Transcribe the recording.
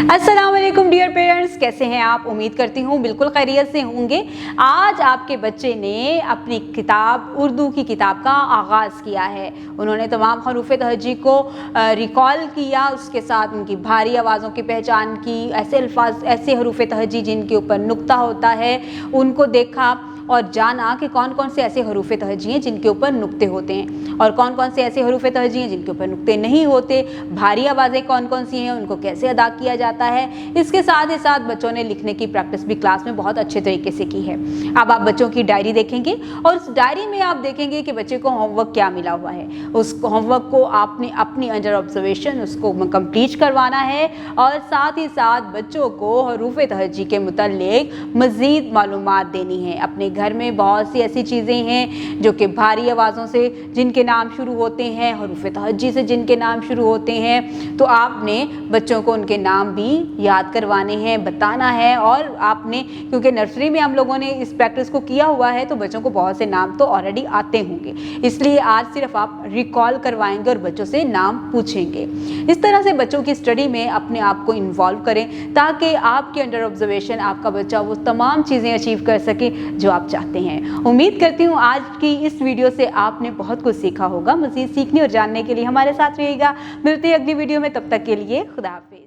अस्सलाम वालेकुम dear parents, कैसे हैं आप? उम्मीद करती हूँ बिल्कुल खैरियत से होंगे। आज आपके बच्चे ने अपनी किताब उर्दू की किताब का आगाज़ किया है। उन्होंने तमाम हरूफ तहजी को रिकॉल किया, उसके साथ उनकी भारी आवाज़ों की पहचान की, ऐसे अल्फाज, ऐसे हरूफ तहजी जिनके ऊपर नुक्ता होता है उनको देखा और जाना कि कौन कौन से ऐसे हरूफ तहजी हैं जिनके ऊपर नुक्ते होते हैं और कौन कौन से ऐसे हरूफ तहजी हैं जिनके ऊपर नुक्ते नहीं होते। भारी आवाज़ें कौन कौन सी हैं, उनको कैसे अदा किया जाता है। इसके साथ ही साथ बच्चों ने लिखने की प्रैक्टिस भी क्लास में बहुत अच्छे तरीके से की है। अब आप बच्चों की डायरी देखेंगे और उस डायरी में आप देखेंगे कि बच्चे को होमवर्क क्या मिला हुआ है। उस होमवर्क को आपने अपनी अंडर ऑब्जर्वेशन उसको कंप्लीट करवाना है और साथ ही साथ बच्चों को हरूफ तहजी के मुतल्लिक मज़ीद मालूमात देनी है। अपने घर में बहुत सी ऐसी चीज़ें हैं जो कि भारी आवाज़ों से जिनके नाम शुरू होते हैं, हरूफ तहजी से जिनके नाम शुरू होते हैं, तो आपने बच्चों को उनके नाम भी याद करवाने हैं, बताना है। और आपने, क्योंकि नर्सरी में हम लोगों ने इस प्रैक्टिस को किया हुआ है, तो बच्चों को बहुत से नाम तो ऑलरेडी आते होंगे, इसलिए आज सिर्फ आप रिकॉल करवाएंगे और बच्चों से नाम पूछेंगे। इस तरह से बच्चों की स्टडी में अपने आप को इन्वॉल्व करें ताकि आपके अंडर ऑब्जर्वेशन आपका बच्चा वो तमाम चीज़ें अचीव कर सके जो आप चाहते हैं। उम्मीद करती हूँ आज की इस वीडियो से आपने बहुत कुछ सीखा होगा। मज़ीद सीखने और जानने के लिए हमारे साथ रहिएगा। मिलते हैं अगली वीडियो में, तब तक के लिए खुदा हाफिज़।